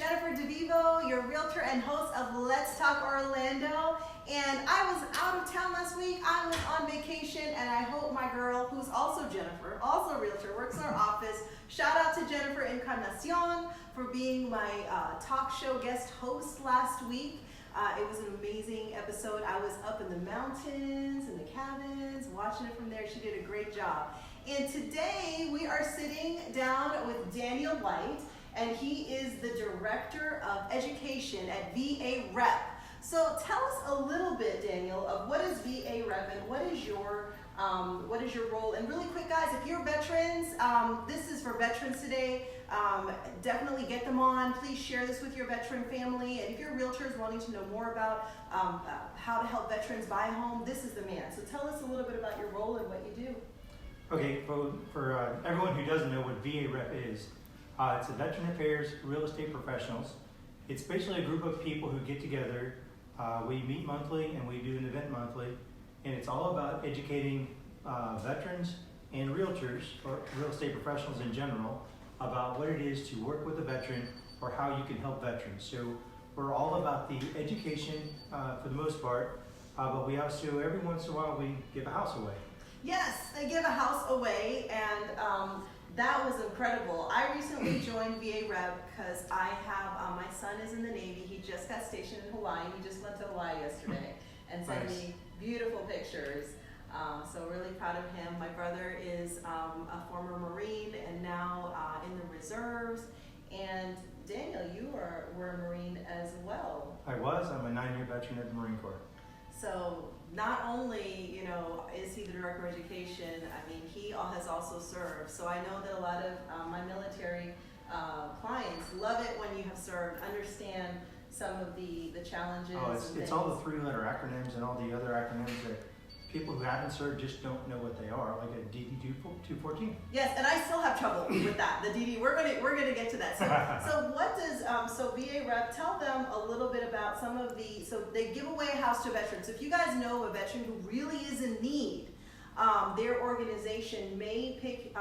Jennifer DeVivo, your realtor and host of Let's Talk Orlando. And I was out of town last week. I was on vacation, and I hope my girl, who's also Jennifer, also a realtor, works in our office. Shout out to Jennifer Encarnacion for being my talk show guest host last week. It was an amazing episode. I was up in the mountains, in the cabins, watching it from there. She did a great job. And today we are sitting down with Daniel White, and he is the Director of Education at VAREP. So tell us a little bit, Daniel, of what is VAREP and what is your role? And really quick, guys, if you're veterans, this is for veterans today. Definitely get them on. Please share this with your veteran family. And if you're realtors wanting to know more about how to help veterans buy a home, this is the man. So tell us a little bit about your role and what you do. Okay, for everyone who doesn't know what VAREP is, it's a Veteran Affairs Real Estate Professionals. It's basically a group of people who get together. We meet monthly and we do an event monthly, and it's all about educating veterans and realtors, or real estate professionals in general, about what it is to work with a veteran or how you can help veterans. So we're all about the education for the most part, but we also, every once in a while, we give a house away. Yes, they give a house away, and that was incredible. I recently joined VAREP because I have, my son is in the Navy. He just got stationed in Hawaii. He just went to Hawaii yesterday and sent me beautiful pictures. So really proud of him. My brother is a former Marine and now in the reserves. And Daniel, you were a Marine as well. I was. I'm a 9-year veteran of the Marine Corps. So not only, you know, is he the Director of Education, I mean, he has also served. So I know that a lot of my military clients love it when you have served, understand some of the challenges. Oh, it's all the 3-letter acronyms and all the other acronyms that people who haven't served just don't know what they are, like a DD 214. Yes, and I still have trouble with that. The DD. We're gonna get to that. So what does so VAREP, tell them a little bit about some of the. So they give away a house to veterans. So if you guys know a veteran who really is in need, their organization may pick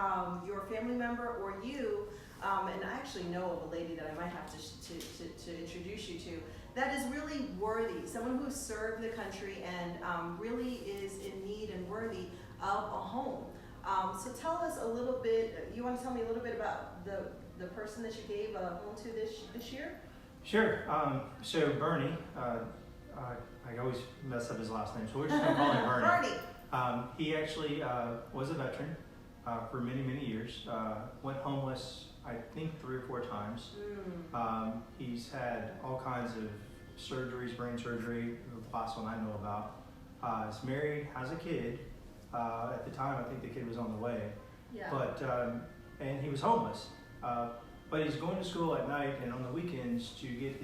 your family member or you. And I actually know of a lady that I might have to introduce you to that is really worthy, someone who served the country and really is in need and worthy of a home. So tell us a little bit, you want to tell me a little bit about the person that you gave a home to this year? Sure. So Bernie, I always mess up his last name, so we're just going to call him Bernie. Bernie. He actually was a veteran for many, many years, went homeless I think 3 or 4 times. He's had all kinds of surgeries, brain surgery, the last one I know about. He's married, has a kid. At the time, I think the kid was on the way. Yeah. But and he was homeless. But he's going to school at night and on the weekends to get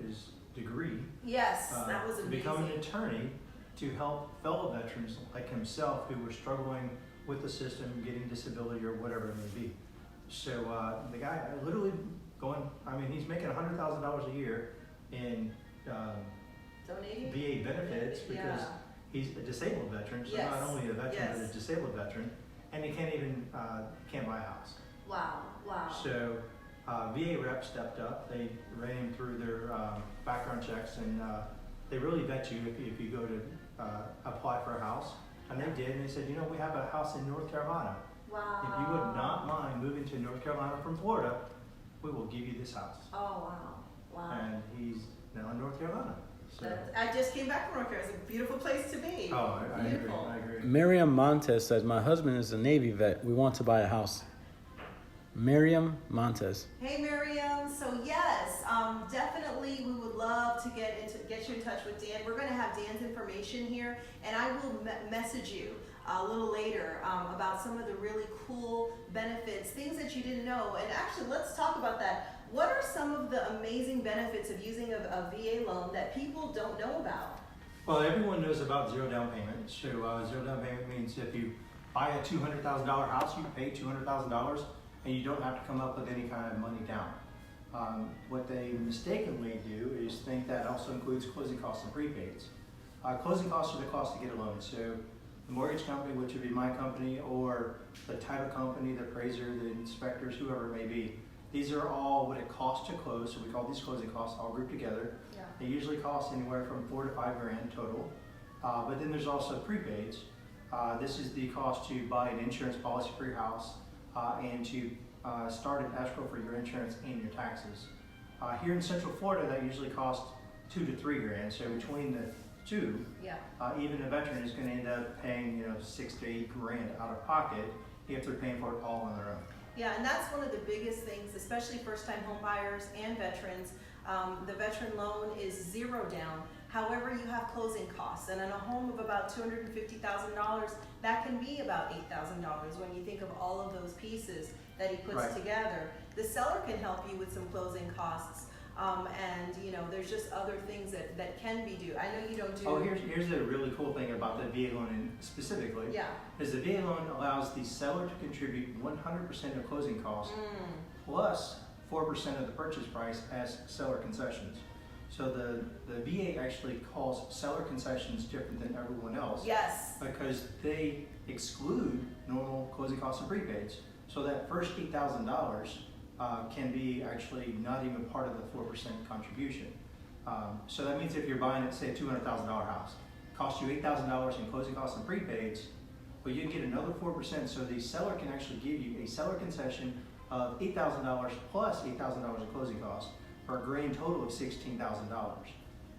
his degree. Yes, that was amazing. To become an attorney to help fellow veterans like himself who were struggling with the system, getting disability or whatever it may be. So the guy literally he's making $100,000 a year in VA benefits because he's a disabled veteran. So not only a veteran, but a disabled veteran, and he can't buy a house. Wow. So VAREP stepped up. They ran him through their background checks, and they really vet you if you go to apply for a house. And they did, and they said, we have a house in North Carolina. Wow. If you would not mind moving to North Carolina from Florida, we will give you this house. Oh, wow. And he's now in North Carolina. So. I just came back from North Carolina. It's a beautiful place to be. Oh, I agree. Miriam Montes says, my husband is a Navy vet. We want to buy a house. Miriam Montes. Hey, Miriam. So yes, definitely we would love to get you in touch with Dan. We're going to have Dan's information here, and I will message you a little later about some of the really cool benefits, things that you didn't know. And actually, let's talk about that. What are some of the amazing benefits of using a VA loan that people don't know about? Well, everyone knows about zero down payment. So zero down payment means if you buy a $200,000 house, you pay $200,000 and you don't have to come up with any kind of money down. What they mistakenly do is think that also includes closing costs and prepaids. Closing costs are the cost to get a loan. So the mortgage company, which would be my company, or the title company, the appraiser, the inspectors, whoever it may be, These are all what it costs to close, so we call these closing costs all grouped together. Yeah. They usually cost anywhere from $4 to $5 grand total. But then there's also prepaids. This is the cost to buy an insurance policy for your house and to start an escrow for your insurance and your taxes. Here in Central Florida, that usually costs $2 to $3 grand. So between the two, Yeah. even a veteran is going to end up paying, $6 to $8 grand out of pocket if they're paying for it all on their own. Yeah, and that's one of the biggest things, especially first-time home buyers and veterans. The veteran loan is $0 down. However, you have closing costs, and in a home of about $250,000, that can be about $8,000 when you think of all of those pieces that he puts Right. together. The seller can help you with some closing costs, and there's just other things that can be due. I know you don't do. Oh, here's the really cool thing about the VA loan specifically. Yeah. Is the VA loan allows the seller to contribute 100% of closing costs plus 4% of the purchase price as seller concessions. So the VA actually calls seller concessions different than everyone else. Yes. Because they exclude normal closing costs and prepaids. So that first $8,000 can be actually not even part of the 4% contribution. So that means if you're buying, say, a $200,000 house, it costs you $8,000 in closing costs and prepaids, but you can get another 4%. So the seller can actually give you a seller concession of $8,000 plus $8,000 in closing costs for a grand total of $16,000.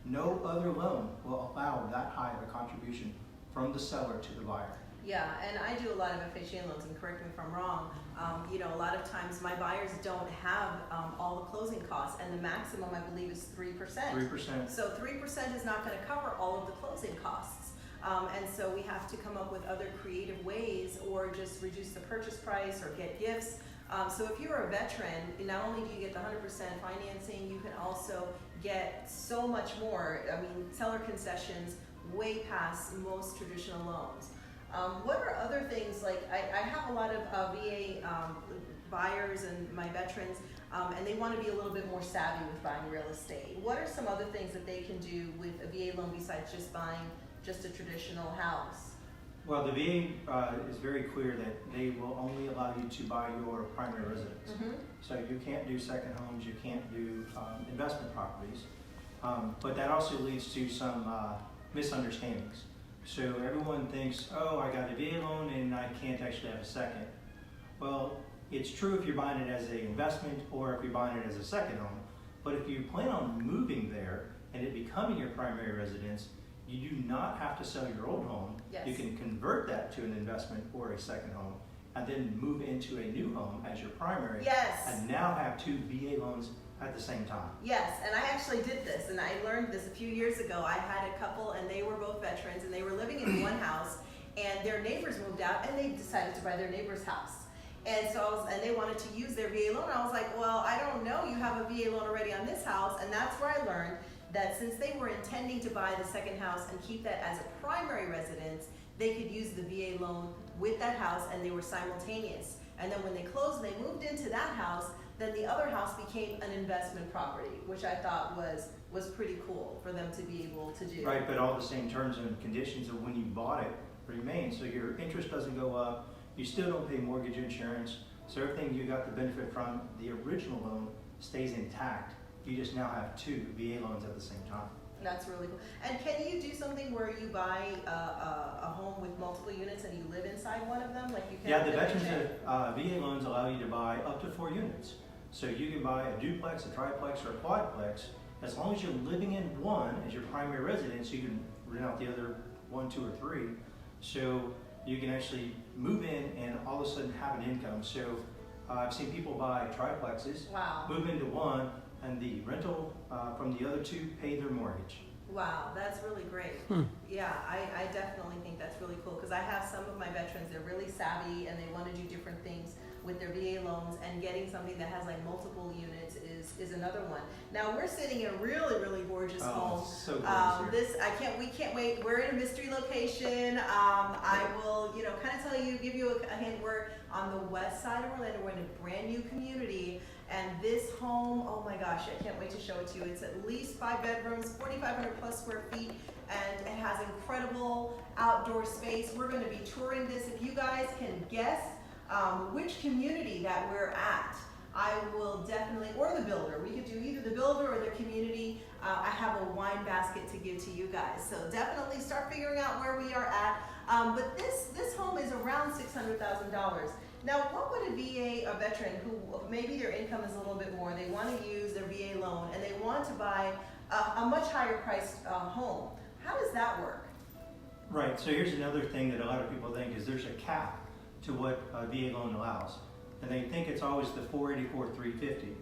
No other loan will allow that high of a contribution from the seller to the buyer. Yeah, and I do a lot of FHA loans, and correct me if I'm wrong. A lot of times my buyers don't have all the closing costs, and the maximum I believe is 3%. 3%. So 3% is not going to cover all of the closing costs, and so we have to come up with other creative ways, or just reduce the purchase price, or get gifts. So if you're a veteran, not only do you get the 100% financing, you can also get so much more. I mean, seller concessions way past most traditional loans. What are other things, like I have a lot of VA buyers and my veterans, and they want to be a little bit more savvy with buying real estate. What are some other things that they can do with a VA loan besides just buying just a traditional house? Well, the VA is very clear that they will only allow you to buy your primary residence. Mm-hmm. So you can't do second homes, you can't do investment properties. But that also leads to some misunderstandings. So everyone thinks, oh, I got a VA loan and I can't actually have a second. Well, it's true if you're buying it as an investment or if you're buying it as a second home. But if you plan on moving there and it becoming your primary residence, you do not have to sell your old home. Yes. You can convert that to an investment or a second home and then move into a new home as your primary. Yes. And now have two VA loans at the same time. Yes, and I actually did this, and I learned this a few years ago. I had a couple, and they were both veterans, and they were living in one house, and their neighbors moved out, and they decided to buy their neighbor's house. And so and they wanted to use their VA loan. I was like, well, I don't know. You have a VA loan already on this house, and that's where I learned that since they were intending to buy the second house and keep that as a primary residence, they could use the VA loan with that house, and they were simultaneous. And then when they closed and they moved into that house, then the other house became an investment property, which I thought was pretty cool for them to be able to do. Right, but all the same terms and conditions of when you bought it remain. So your interest doesn't go up, you still don't pay mortgage insurance, so everything you got the benefit from the original loan stays intact. You just now have two VA loans at the same time. That's really cool. And can you do something where you buy a home with multiple units and you live inside one of them, like you can? Yeah, the veterans VA loans allow you to buy up to 4 units. So you can buy a duplex, a triplex, or a quadplex. As long as you're living in one as your primary residence, you can rent out the other 1, 2, or 3. So you can actually move in and all of a sudden have an income. So I've seen people buy triplexes, Wow. move into one, and the rental from the other 2 pay their mortgage. Wow, that's really great. Yeah, I definitely think that's really cool, because I have some of my veterans, they're really savvy and they want to do different things with their VA loans, and getting something that has like multiple units is another one. Now we're sitting in a really, really gorgeous home. So gorgeous here. We can't wait. We're in a mystery location. I will, kind of give you a hint. We're on the west side of Orlando. We're in a brand new community. And this home, oh my gosh, I can't wait to show it to you. It's at least 5 bedrooms, 4,500 plus square feet, and it has incredible outdoor space. We're going to be touring this. If you guys can guess which community that we're at, I will community, I have a wine basket to give to you guys. So definitely start figuring out where we are at. But this home is around $600,000. Now, what would a veteran who maybe their income is a little bit more, they want to use their VA loan and they want to buy a much higher priced home, how does that work? Right, so here's another thing that a lot of people think is there's a cap to what a VA loan allows. And they think it's always the 484,350.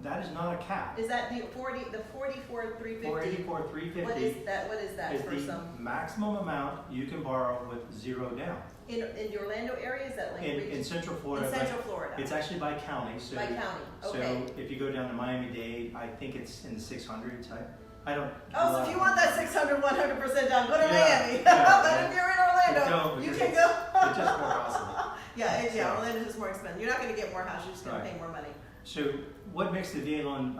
That is not a cap. Is that the 44,350? 484,350. What is that? What is that is for the some? maximum amount you can borrow with zero down. In the Orlando area, is that like In Central Florida. in Central Florida? It's actually by county. So, by county. Okay. So if you go down to Miami-Dade, I think it's in the 600s. I don't. Oh, so if you want that 600, 100% down, go to Yeah, Miami. yeah, But yeah. if you're in Orlando, you can go. It's just more costly. Yeah, Orlando's just more expensive. You're not going to get more house, you're just going to pay more money. So what makes the VA loan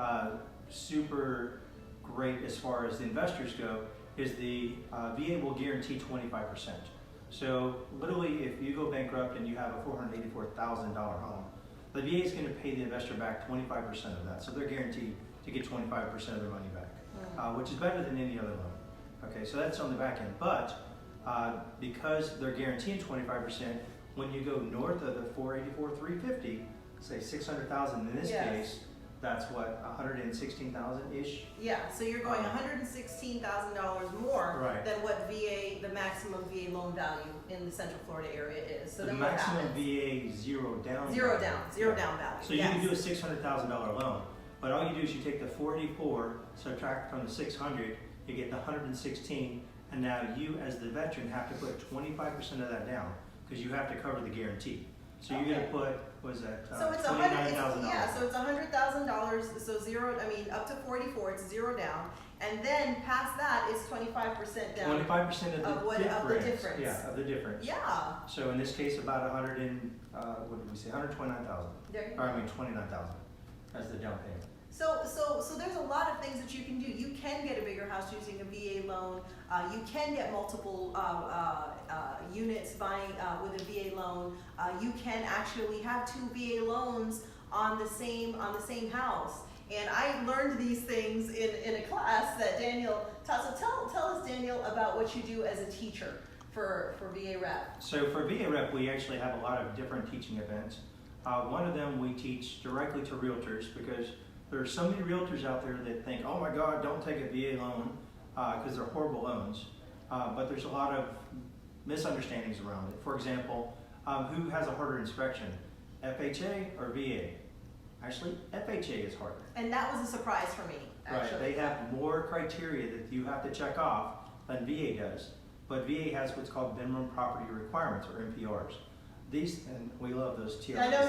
super great as far as the investors go is the VA will guarantee 25%. So literally if you go bankrupt and you have a $484,000 home, the VA is going to pay the investor back 25% of that. So they're guaranteed to get 25% of their money back, which is better than any other loan. Okay, so that's on the back end. But because they're guaranteeing 25%, when you go north of the 484,350, say 600,000 in this case, that's what, 116,000-ish? Yeah, so you're going $116,000 more than what the maximum VA loan value in the Central Florida area is. So the then maximum VA zero down Zero value. down value. So you can do a $600,000 loan, but all you do is you take the 484, subtract from the 600, you get the 116, and now you as the veteran have to put 25% of that down because you have to cover the guarantee. So you're going to put, what is that, so it's $29,000. Yeah, so it's $100,000, so zero, I mean, up to 44, it's zero down. And then past that, it's 25% down. 25% of the difference. Yeah, of the difference. Yeah. So in this case, about 100 and, what did we say, 129,000. There you Or go. I mean 29,000 as the down payment. So there's a lot of things that you can do. You can get a bigger house using a VA loan. You can get multiple units buying with a VA loan. You can actually have two VA loans on the same house. And I learned these things in a class that Daniel taught. So tell us, Daniel, about what you do as a teacher for VA Rep. So for VA Rep, we actually have a lot of different teaching events. One of them we teach directly to realtors because there are so many realtors out there that think, oh my God, don't take a VA loan because they're horrible loans. But there's a lot of misunderstandings around it. For example, who has a harder inspection, FHA or VA? Actually, FHA is harder. And that was a surprise for me, actually. Right, they have more criteria that you have to check off than VA does. But VA has what's called minimum property requirements, or MPRs. These, and we love those TLCs. I know,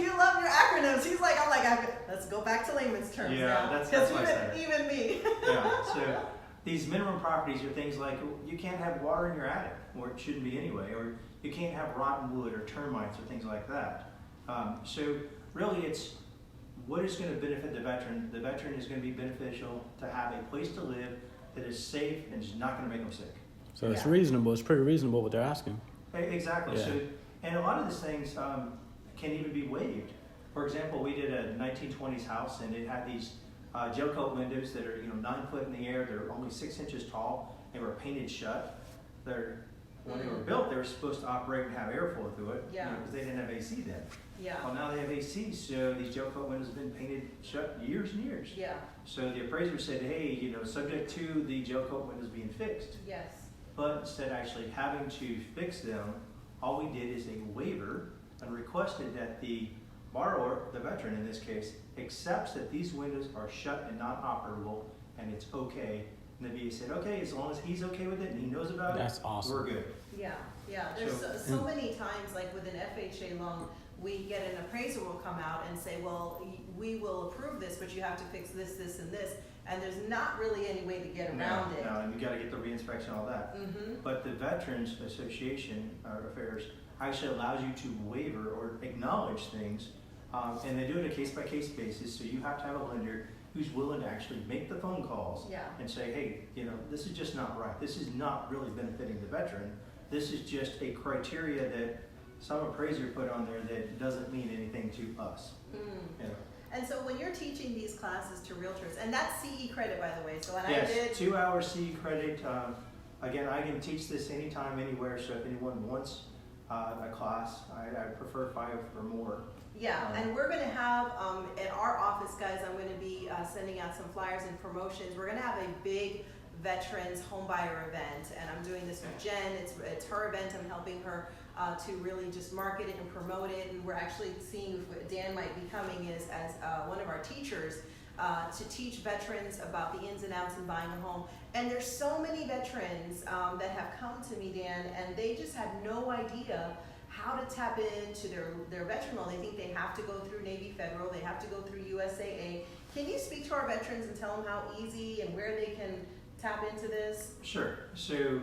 you love your acronyms. He's like, let's go back to layman's terms now. That's why I said it. Even me. Yeah, so these minimum properties are things like you can't have water in your attic, or it shouldn't be anyway, or you can't have rotten wood or termites or things like that. So really it's what is going to benefit the veteran. The veteran is going to be beneficial to have a place to live that is safe and is not going to make them sick. So it's reasonable. It's pretty reasonable what they're asking. Exactly. Yeah. So, and a lot of these things can even be waived. For example, we did a 1920s house, and it had these gel coat windows that are 9 foot in the air. They're only 6 inches tall. They were painted shut. When they were built, they were supposed to operate and have airflow through it. Yeah. Because they didn't have AC then. Yeah. Well, now they have AC, so these gel coat windows have been painted shut years and years. Yeah. So the appraiser said, hey, subject to the gel coat windows being fixed. Yes. But instead of actually having to fix them, all we did is a waiver and requested that the borrower, the veteran in this case, accepts that these windows are shut and not operable, and it's okay. And the VA said, okay, as long as he's okay with it and he knows about That's it, awesome. we're good. Yeah. There's so many times, like with an FHA loan, we get an appraiser will come out and say, well, we will approve this, but you have to fix this, this, and this. And there's not really any way to get around it. No, and you got to get the reinspection, all that. Mm-hmm. But the Veterans Association Affairs actually allows you to waiver or acknowledge things, and they do it a case-by-case basis. So you have to have a lender who's willing to actually make the phone calls and say, hey, this is just not right. This is not really benefiting the veteran. This is just a criteria that some appraiser put on there that doesn't mean anything to us. And so when you're teaching these classes to realtors, and that's CE credit, by the way, so when Yes, I did 2 hours CE credit. Again, I can teach this anytime, anywhere, so if anyone wants a class, I prefer 5 or more. Yeah, and we're going to have, at our office, guys, I'm going to be sending out some flyers and promotions. We're going to have a big veterans homebuyer event, and I'm doing this with Jen. It's her event. I'm helping her to really just market it and promote it, and we're actually seeing if Dan might be coming as one of our teachers to teach veterans about the ins and outs in buying a home. And there's so many veterans that have come to me, Dan, and they just have no idea how to tap into their veteran loan. They think they have to go through Navy Federal, they have to go through USAA. Can you speak to our veterans and tell them how easy and where they can tap into this? Sure. So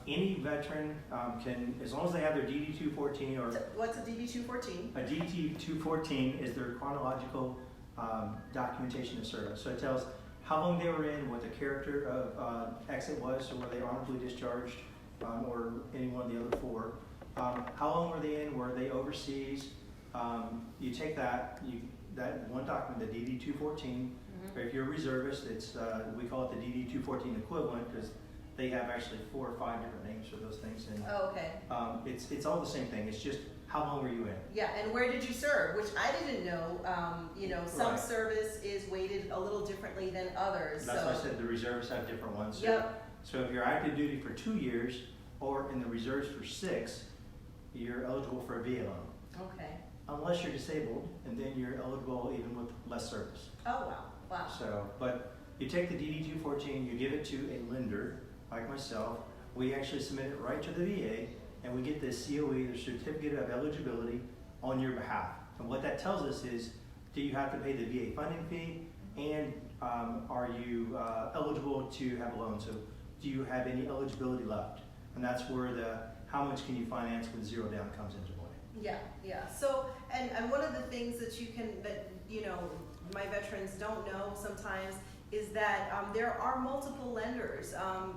any veteran can, as long as they have their DD-214 or... What's a DD-214? A DD-214 is their chronological documentation of service. So it tells how long they were in, what the character of exit was, so were they honorably discharged or any one of the other 4. How long were they in? Were they overseas? You take that one document, the DD-214. Or if you're a reservist, it's we call it the DD-214 equivalent because they have actually 4 or 5 different names for those things. And Oh, okay. it's all the same thing. It's just how long were you in? Yeah, and where did you serve? Which I didn't know. Some Right. service is weighted a little differently than others. That's so. why I said the reservists have different ones. Yep. So if you're active duty for 2 years or in the reserves for 6, you're eligible for a VA loan. Okay. Unless you're disabled, and then you're eligible even with less service. Oh, wow. Wow. So, but you take the DD-214, you give it to a lender, like myself. We actually submit it right to the VA, and we get the COE, the Certificate of Eligibility, on your behalf. And what that tells us is, do you have to pay the VA funding fee, and are you eligible to have a loan? So, do you have any eligibility left? And that's where the how much can you finance with 0 down comes into play. Yeah, yeah. So, and one of the things that my veterans don't know sometimes is that there are multiple lenders.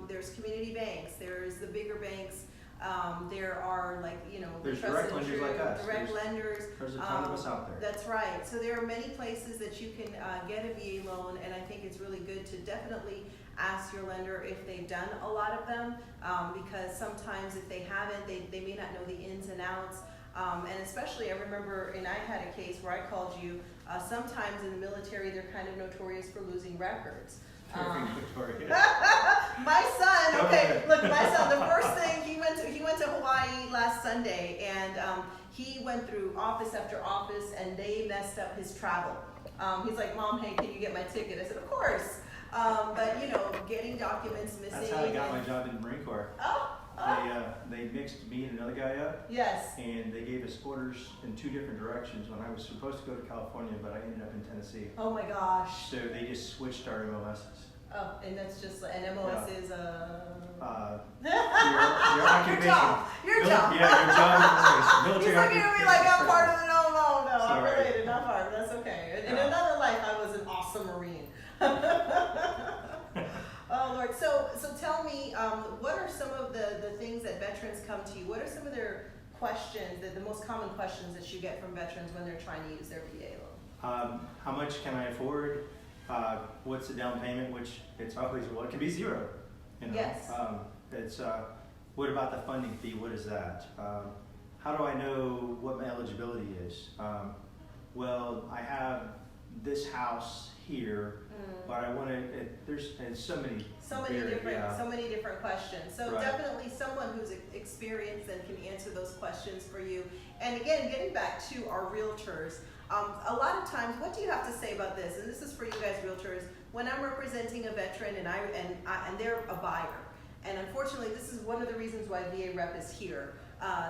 There's community banks, there's the bigger banks, there are there's direct lenders like us. Direct lenders. There's a ton of us out there. That's right. So there are many places that you can get a VA loan, and I think it's really good to definitely ask your lender if they've done a lot of them, because sometimes if they haven't, they may not know the ins and outs. And especially, I remember, and I had a case where I called you, sometimes in the military, they're kind of notorious for losing records. Victoria. My son, okay, Go ahead. look, my son, the first thing, he went to Hawaii last Sunday, and he went through office after office, and they messed up his travel. He's like, Mom, hey, can you get my ticket? I said, of course. But, getting documents missing. That's how I got my job in the Marine Corps. They mixed me and another guy up. Yes. And they gave us orders in 2 different directions when I was supposed to go to California, but I ended up in Tennessee. Oh my gosh. So they just switched our MOSs. Oh, and that's just, and MOS is Your occupation. Your job. Yeah, your job. Military. He's looking at me like I'm part of the no, I'm Sorry. related, not part of it. That's okay. In another life, I was an awesome Marine. Oh Lord, so tell me, what are some of the things that veterans come to you? What are some of their questions, the most common questions that you get from veterans when they're trying to use their VA loan? How much can I afford? What's the down payment? Which it's always, well, it can be 0. Yes. It's what about the funding fee? What is that? How do I know what my eligibility is? Well, I have this house here, but I want to. There's so many different questions. So Right. definitely someone who's experienced and can answer those questions for you. And again, getting back to our realtors, a lot of times, what do you have to say about this? And this is for you guys realtors. When I'm representing a veteran and they're a buyer, and unfortunately, this is one of the reasons why VAREP is here.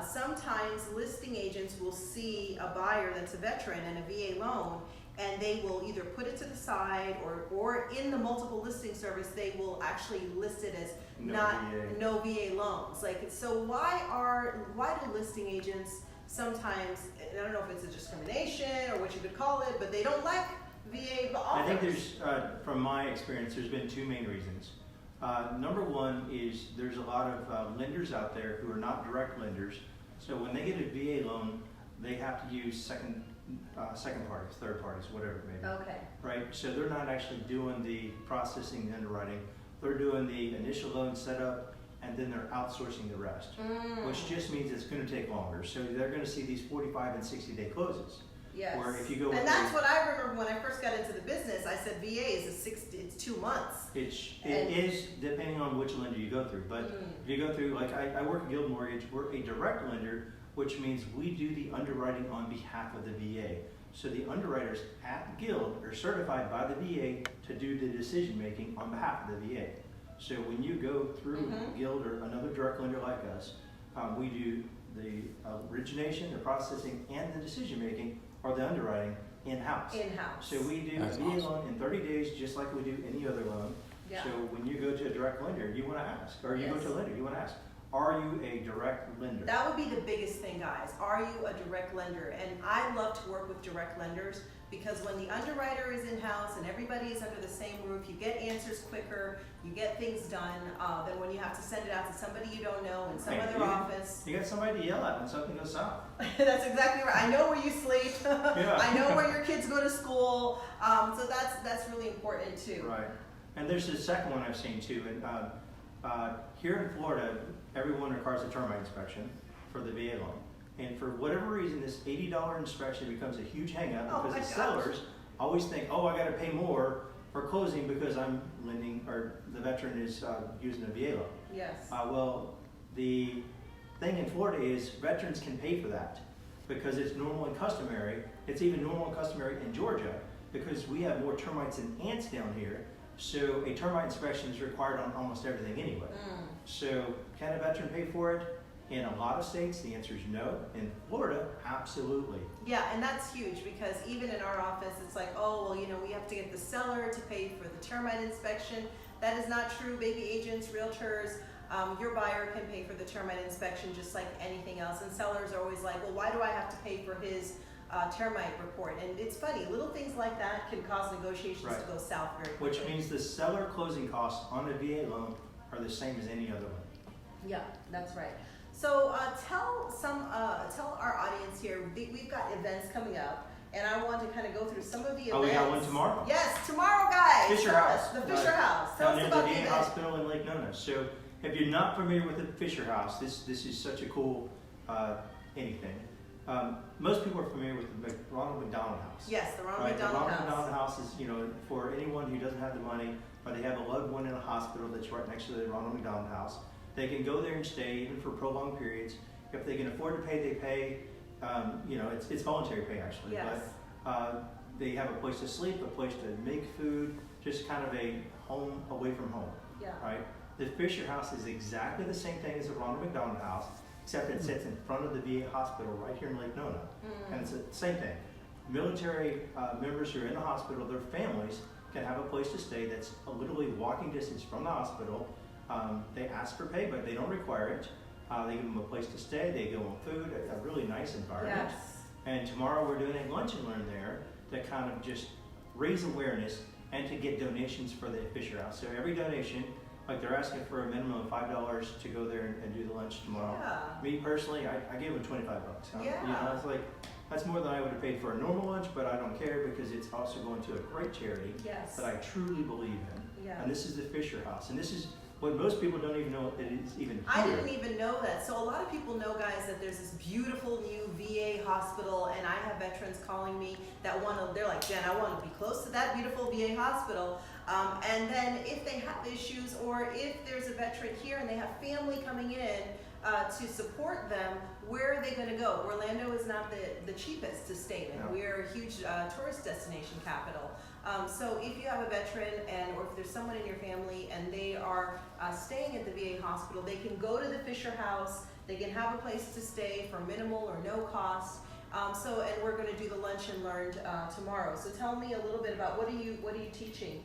Sometimes listing agents will see a buyer that's a veteran and a VA loan, and they will either put it to the side or in the multiple listing service, they will actually list it as no VA loans. So why do listing agents sometimes, I don't know if it's a discrimination or what you could call it, but they don't like VA offers? I think there's, from my experience, there's been 2 main reasons. Number one is there's a lot of lenders out there who are not direct lenders. So when they get a VA loan, they have to use second parties, third parties, whatever it may be. Okay. Right? So they're not actually doing the processing, the underwriting. They're doing the initial loan setup, and then they're outsourcing the rest, which just means it's going to take longer. So they're going to see these 45 and 60-day closes. Yes. Where if you go and that's what I remember when I first got into the business. I said VA is it's 2 months. It is depending on which lender you go through. But if you go through, like I work at Guild Mortgage, we're a direct lender, which means we do the underwriting on behalf of the VA. So the underwriters at Guild are certified by the VA to do the decision making on behalf of the VA. So when you go through Guild or another direct lender like us, we do the origination, the processing, and the decision making, or the underwriting in-house. In-house. So we do a VA loan in 30 days, just like we do any other loan. Yeah. So when you go to a direct lender, you want to ask, or you go to a lender, you want to ask, are you a direct lender? That would be the biggest thing, guys. Are you a direct lender? And I love to work with direct lenders because when the underwriter is in-house and everybody is under the same roof, you get answers quicker, you get things done than when you have to send it out to somebody you don't know in some other office. You got somebody to yell at when something goes south. That's exactly right. I know where you sleep. Yeah. I know where your kids go to school. So that's really important too. Right. And there's the second one I've seen too. And here in Florida, everyone requires a termite inspection for the VA loan. And for whatever reason, this $80 inspection becomes a huge hang-up because the sellers always think, oh, I got to pay more for closing because I'm lending, or the veteran is using a VA loan. Yes. Well, the thing in Florida is veterans can pay for that because it's normal and customary. It's even normal and customary in Georgia because we have more termites and ants down here. So a termite inspection is required on almost everything anyway. So can a veteran pay for it? In a lot of states, the answer is no. In Florida, absolutely. Yeah, and that's huge because even in our office, it's like, oh, well, we have to get the seller to pay for the termite inspection. That is not true. Baby agents, realtors, your buyer can pay for the termite inspection just like anything else. And sellers are always like, well, why do I have to pay for his termite report? And it's funny, little things like that can cause negotiations to go south very quickly. Which means the seller closing costs on a VA loan are the same as any other one. Yeah, that's right. So tell our audience here, we've got events coming up, and I want to kind of go through some of the events. Oh, we got one tomorrow. Yes, tomorrow, guys. Fisher House. The Fisher House. Tell us about the event. Hospital in Lake Nona. So if you're not familiar with the Fisher House, this is such a cool anything. Most people are familiar with the Ronald McDonald House. Yes, the Ronald right? McDonald House. The Ronald McDonald House is, for anyone who doesn't have the money, or they have a loved one in a hospital that's right next to the Ronald McDonald House. They can go there and stay even for prolonged periods. If they can afford to pay, they pay. It's voluntary pay actually. Yes. But they have a place to sleep, a place to make food, just kind of a home away from home. Yeah. Right. The Fisher House is exactly the same thing as the Ronald McDonald House, except it sits in front of the VA hospital right here in Lake Nona, and it's the same thing. Military members who are in the hospital, their families can have a place to stay that's literally walking distance from the hospital. They ask for pay, but they don't require it. They give them a place to stay. They give them food, a really nice environment. Yes. And tomorrow we're doing a lunch and learn there to kind of just raise awareness and to get donations for the Fisher House. So every donation, like they're asking for a minimum of $5 to go there and do the lunch tomorrow. Yeah. Me personally, I gave them $25. Yeah. It's like, that's more than I would have paid for a normal lunch, but I don't care because it's also going to a great charity that I truly believe in. Yeah. And this is the Fisher House. And this is what most people don't even know it is even here. I didn't even know that. So a lot of people know, guys, that there's this beautiful new VA hospital, and I have veterans calling me that they're like, Jen, I want to be close to that beautiful VA hospital. And then if they have issues, or if there's a veteran here and they have family coming in to support them, where are they going to go? Orlando is not the cheapest to stay in. No. We are a huge tourist destination capital. So if you have a veteran or if there's someone in your family and they are staying at the VA hospital, they can go to the Fisher House. They can have a place to stay for minimal or no cost. And we're going to do the lunch and learn tomorrow. So tell me a little bit about what are you teaching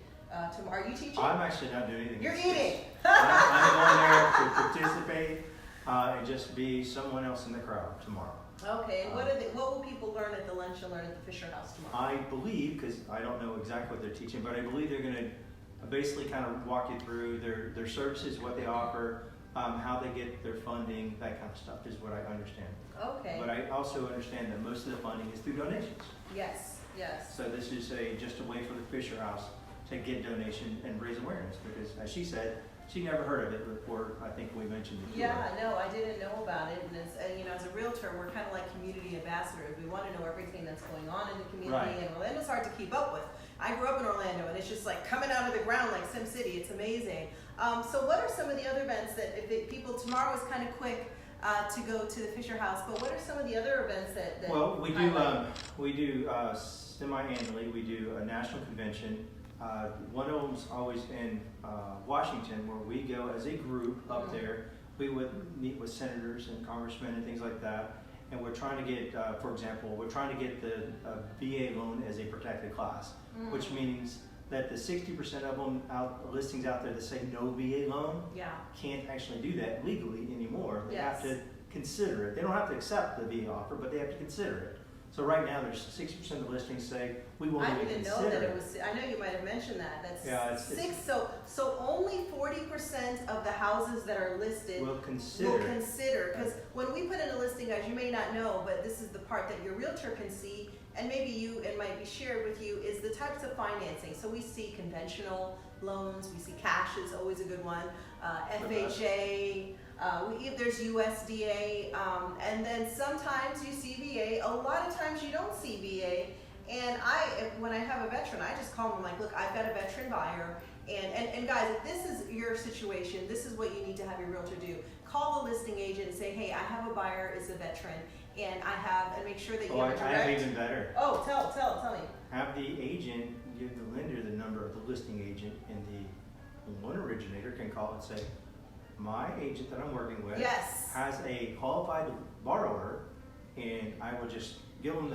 tomorrow? Are you teaching? I'm actually not doing anything. You're eating. I'm going there to participate and just be someone else in the crowd tomorrow. Okay, and what will people learn at the lunch and learn at the Fisher House tomorrow? I believe, because I don't know exactly what they're teaching, but I believe they're going to basically kind of walk you through their services, what they offer, how they get their funding, that kind of stuff is what I understand. Okay. But I also understand that most of the funding is through donations. Yes, yes. So this is just a way for the Fisher House to get donation and raise awareness, because as she said, she never heard of it before. I think we mentioned it. Yeah, no, I didn't know about it, and you know, as a realtor, we're kind of like community ambassadors. We want to know everything that's going on in the community, Right. and Orlando's hard to keep up with. I grew up in Orlando, and it's just like coming out of the ground like Sim City. It's amazing. So what are some of the other events that if people, tomorrow is kind of quick to go to the Fisher House, but what are some of the other events that Well, we do semi-annually. We do a national convention. One of them's always in Washington, where we go as a group up there. We would meet with senators and congressmen and things like that. And we're trying to get, for example, we're trying to get the VA loan as a protected class, which means that the 60% of them listings out there that say no VA loan can't actually do that legally anymore. They have to consider it. They don't have to accept the VA offer, but they have to consider it. So right now, there's 60% of the listings say we won't even consider it. I didn't know that it was. I know you might have mentioned that. That's it's So only 40% of the houses that are listed will consider. Because when we put in a listing, guys, you may not know, but this is the part that your realtor can see, and maybe it might be shared with you, is the types of financing. So we see conventional loans, we see cash is always a good one, FHA. There's USDA, and then sometimes you see VA. A lot of times you don't see VA. And when I have a veteran, I just call them like, look, I've got a veteran buyer, and guys, if this is your situation, this is what you need to have your realtor do. Call the listing agent and say, hey, I have a buyer, is a veteran, and make sure that you have a direct. I have even better. Oh, tell me. Have the agent give the lender the number of the listing agent, and the loan originator can call and say, my agent that I'm working with has a qualified borrower, and I will just give them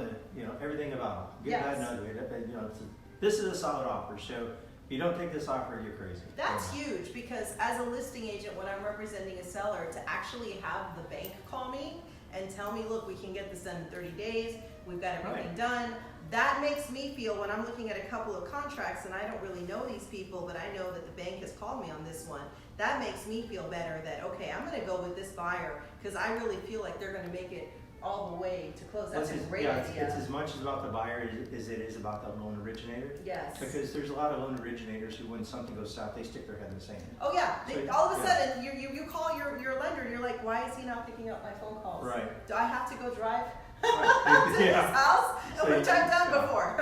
everything about them. Give that another. This is a solid offer. So if you don't take this offer, you're crazy. That's huge, because as a listing agent, when I'm representing a seller, to actually have the bank call me and tell me, look, we can get this done in 30 days. We've got everything done. That makes me feel, when I'm looking at a couple of contracts and I don't really know these people, but I know that the bank has called me on this one, that makes me feel better that, okay, I'm going to go with this buyer because I really feel like they're going to make it all the way to close. That's a great idea. It's as much about the buyer as it is about the loan originator. Yes. Because there's a lot of loan originators who, when something goes south, they stick their head in the sand. Oh yeah. All of a sudden, you call your lender and you're like, why is he not picking up my phone calls? Right. Do I have to go drive to his house? Which I've done before.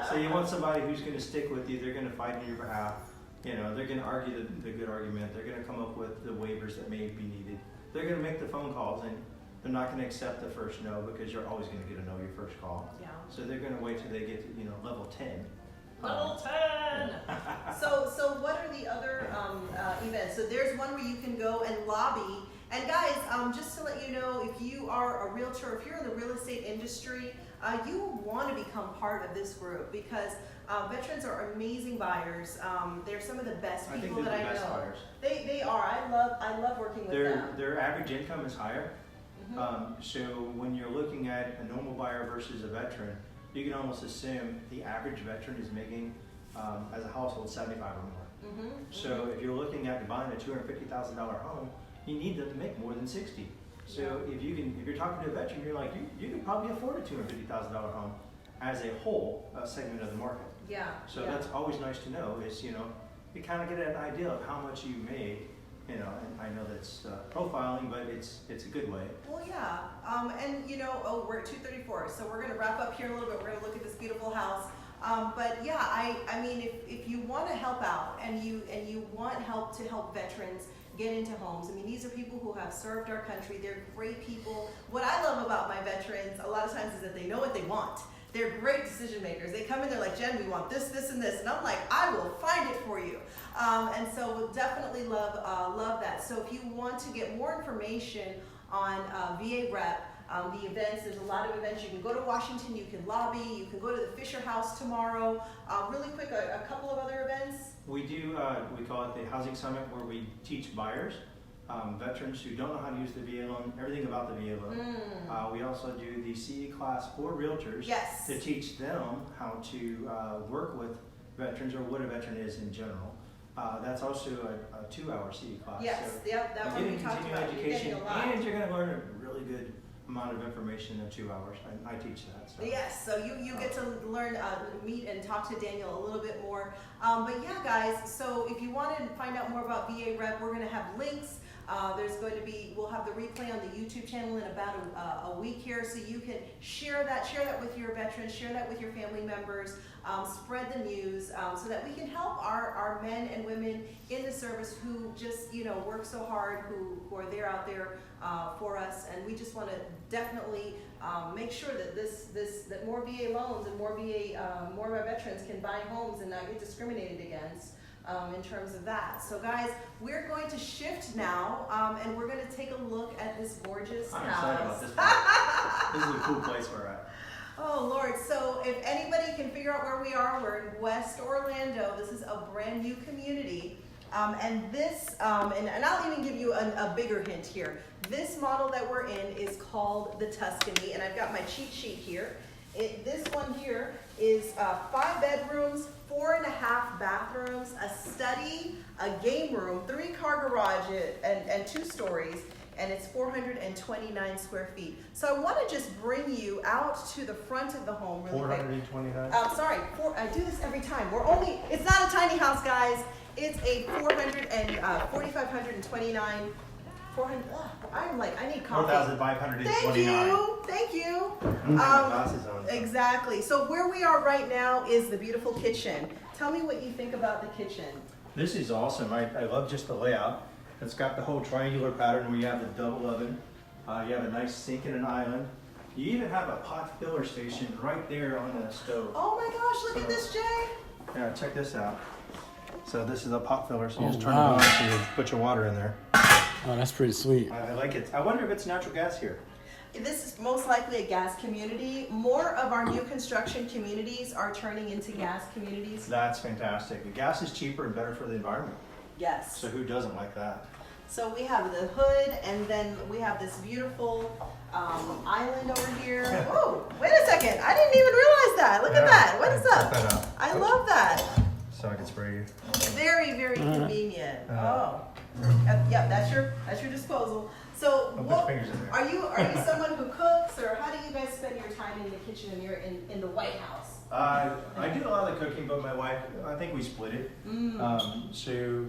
So you want somebody who's going to stick with you. They're going to fight on your behalf. They're going to argue the good argument. They're going to come up with the waivers that may be needed. They're going to make the phone calls, and they're not going to accept the first no, because you're always going to get a no your first call. Yeah. So they're going to wait till they get to level 10. Level 10. So what are the other events? So there's one where you can go and lobby. And guys, just to let you know, if you are a realtor, if you're in the real estate industry, you want to become part of this group, because veterans are amazing buyers. They're some of the best people that I know. I think they're the best buyers. They are. I love working with them. Their average income is higher. So when you're looking at a normal buyer versus a veteran, you can almost assume the average veteran is making, as a household, 75 or more. So if you're looking at buying a $250,000 home, you need them to make more than 60. So if you're talking to a veteran, you're like, you can probably afford a $250,000 home as a whole segment of the market. Yeah. So that's always nice to know. Is you kind of get an idea of how much you made. And I know that's profiling, but it's a good way. Well, yeah, and we're at 2:34, so we're gonna wrap up here in a little bit. We're gonna look at this beautiful house. But yeah, I mean, if you want to help out and you want help to help veterans get into homes, I mean, these are people who have served our country. They're great people. What I love about my veterans a lot of times is that they know what they want. They're great decision makers. They come in, they're like, Jen, we want this, this, and this. And I'm like, I will find it for you. And so we'll definitely love that. So if you want to get more information on VAREP, the events, there's a lot of events. You can go to Washington, you can lobby, you can go to the Fisher House tomorrow. Really quick, a couple of other events. We do, we call it the Housing Summit, where we teach buyers, veterans who don't know how to use the VA loan, everything about the VA loan. We also do the CE class for realtors to teach them how to work with veterans, or what a veteran is in general. That's also a 2-hour CE class. Yes, so that one we talked about. education, and you're going to learn a really good amount of information in 2 hours. I teach that. So. Yes, so you get to learn, meet and talk to Daniel a little bit more. But yeah, guys, so if you want to find out more about VAREP, we're going to have links. We'll have the replay on the YouTube channel in about a week here, so you can share that with your veterans, share that with your family members, spread the news, so that we can help our men and women in the service who just, work so hard, who are there out there for us. And we just want to definitely make sure that that more VA loans and more of our veterans can buy homes and not get discriminated against. In terms of that. So guys, we're going to shift now, and we're going to take a look at this gorgeous house. I'm excited about this place. This is a cool place we're at. Oh Lord, so if anybody can figure out where we are, we're in West Orlando. This is a brand new community. And this, and I'll even give you a bigger hint here. This model that we're in is called the Tuscany, and I've got my cheat sheet here. This one here is 5 bedrooms, 4.5 bathrooms, a study, a game room, 3-car garage, and 2 stories, and it's 429 square feet. So I want to just bring you out to the front of the home really quick. 429? I do this every time. It's not a tiny house, guys. It's a 4,529. 400. I need coffee. 4,529. Thank you. Glasses on. Exactly. So where we are right now is the beautiful kitchen. Tell me what you think about the kitchen. This is awesome. I love just the layout. It's got the whole triangular pattern where you have the double oven. You have a nice sink and an island. You even have a pot filler station right there on the stove. Oh my gosh, look at this, Jay. Yeah, check this out. So this is a pot filler, so you just turn wow. it on so you put your water in there. Oh, that's pretty sweet. I like it. I wonder if it's natural gas here. This is most likely a gas community. More of our new construction communities are turning into gas communities. That's fantastic. The gas is cheaper and better for the environment. Yes. So who doesn't like that? So we have the hood, and then we have this beautiful island over here. Oh, wait a second. I didn't even realize that. Look at that. What is up? That out. I love that. So I can spray you. Very, very convenient. Yep, that's your disposal. So I'll put what, fingers in there. are you someone who cooks, or how do you guys spend your time in the kitchen when you're in the White House? I do a lot of the cooking, but my wife, I think we split it. So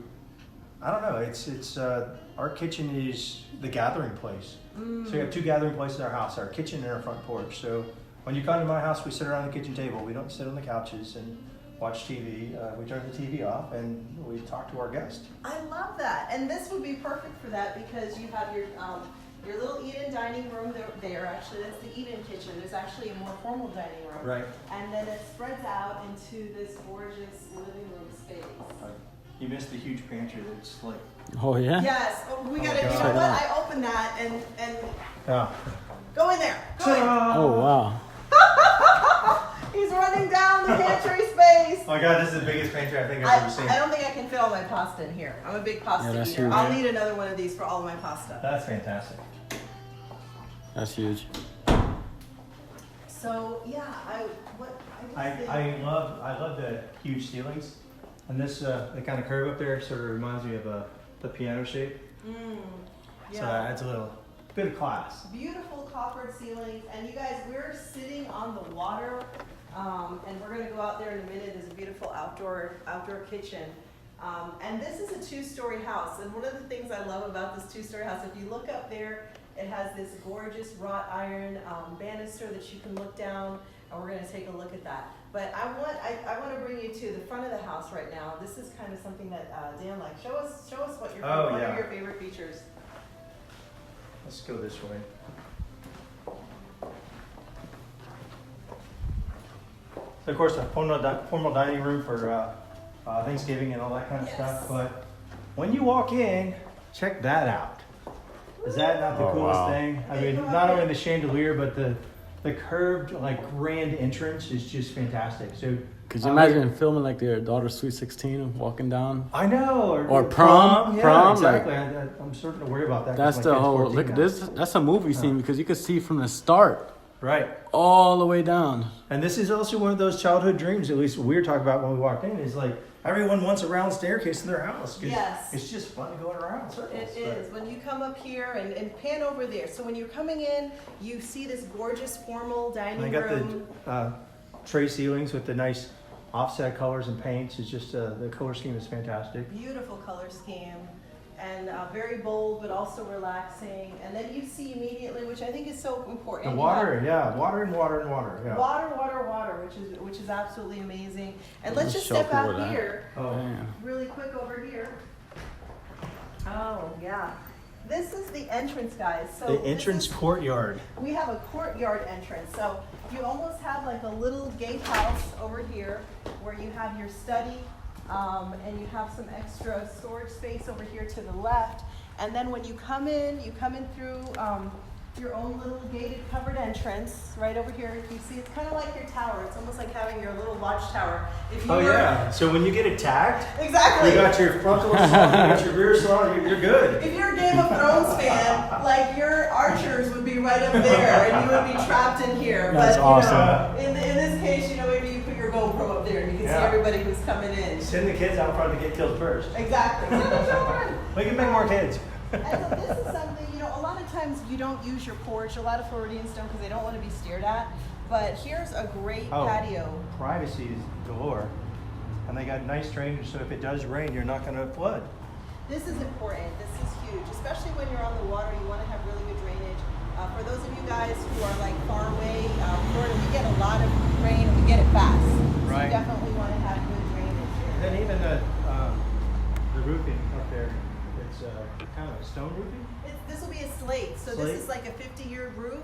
I don't know. It's our kitchen is the gathering place. So we have 2 gathering places in our house: our kitchen and our front porch. So when you come to my house, we sit around the kitchen table. We don't sit on the couches and watch TV. We turn the TV off and we talk to our guests. I love that, and this would be perfect for that because you have your little eat-in dining room there. Actually, that's the eat-in kitchen. There's actually a more formal dining room. Right. And then it spreads out into this gorgeous living room space. You missed the huge pantry that's like. Oh, yeah? Yes. Oh, we gotta. God. You know what? I opened that and Yeah. go in there. Go in. Oh, wow. He's running down the pantry space. Oh my God, this is the biggest pantry I think I've ever seen. I don't think I can fit all my pasta in here. I'm a big pasta that's eater. huge. I'll need another one of these for all of my pasta. That's fantastic. That's huge. So yeah, I love the huge ceilings, and this the kind of curve up there sort of reminds me of the piano shape. Yeah. So that adds a little bit of class. Beautiful coppered ceilings, and you guys, we're sitting on the water, and we're gonna go out there in a minute. There's a beautiful outdoor kitchen, and this is a 2-story house. And one of the things I love about this 2-story house, if you look up there, it has this gorgeous wrought iron banister that you can look down, and we're gonna take a look at that. But I want to bring you to the front of the house right now. This is kind of something that Dan likes. Show us what your what are your favorite features. Let's go this way. Of course, a formal dining room for Thanksgiving and all that kind of stuff. But when you walk in, check that out. Is that not the coolest thing? I mean, not only the chandelier, but the curved, like, grand entrance is just fantastic. So, could you imagine filming like their daughter's Sweet 16 and walking down? I know. Or prom. Yeah, Prom. exactly. Like, I'm starting to worry about that. that's the whole. Look at this. That's a movie scene because you could see from the start. Right. All the way down. And this is also one of those childhood dreams, at least we were talking about when we walked in, is like everyone wants a round staircase in their house. 'Cause Yes. it's just fun going around circles. It is. When you come up here and pan over there. So when you're coming in, you see this gorgeous formal And dining I got room. the tray ceilings with the nice offset colors and paints. It's just the color scheme is fantastic. Beautiful color scheme. And very bold, but also relaxing. And then you see immediately, which I think is so important. The you water, have yeah, water and water and water. Yeah. water, which is absolutely amazing. And let's just Show step people out that. here, Oh, Damn. really quick over here. Oh yeah, this is the entrance, guys. So the this entrance is- courtyard. we have a courtyard entrance, so you almost have like a little gatehouse over here where you have your study, and you have some extra storage space over here to the left. And then when you come in through your own little gated covered entrance right over here. You see, it's kind of like your tower. It's almost like having your little watchtower. If you Oh were- yeah. So when you get attacked, exactly. you got your frontal assault, you got your rear assault, you're good. If you're a Game of Thrones fan, like your archers would be right up there, and you would be trapped in here. That's but you awesome. know, in this case, you know, maybe you put your GoPro up there, and you can see Yeah. everybody who's coming in. Send the kids out front to get killed first. Exactly. Send the children. We can make more kids. And so this is something, you know, a lot of times you don't use your porch. A lot of Floridians don't because they don't want to be stared at. But here's a great Oh. patio. Privacy is galore. And they got nice drainage, so if it does rain, you're not going to flood. This is important. This is huge, especially when you're on the water. You want to have really good drainage. For those of you guys who are like far away, Florida, we get a lot of rain and we get it fast. So Right. you definitely want to have good drainage And here. then even the roofing up there, it's kind of a stone roofing. This will be a slate. So Slate? this is like a 50-year roof.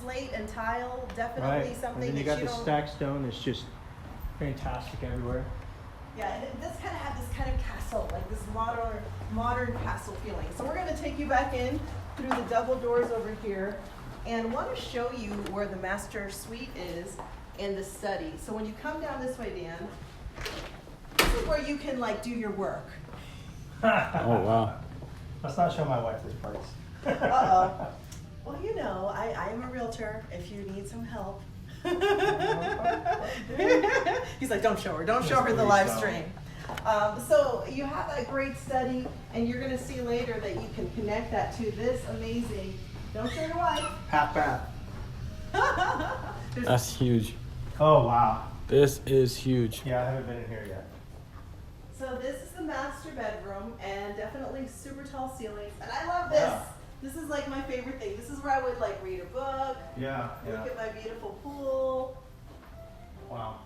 Slate and tile, definitely Right. something And then you that got you the don't. stacked stone that's just fantastic everywhere. Yeah, and this kind of had this kind of castle, like this modern castle feeling. So we're going to take you back in through the double doors over here, and want to show you where the master suite is and the study. So when you come down this way, Dan, this is where you can like do your work. Oh wow. Let's not show my wife this place. Uh-oh. Well, you know, I am a realtor if you need some help. He's like, don't show her the live stream. So you have that great study, and you're going to see later that you can connect that to this amazing, don't show your wife. Half bath. That's huge. Oh, wow. This is huge. Yeah, I haven't been in here yet. So this is the master bedroom, and definitely super tall ceilings. And I love this. Yeah. This is like my favorite thing. This is where I would like read a book, Yeah, look at my beautiful pool. Wow.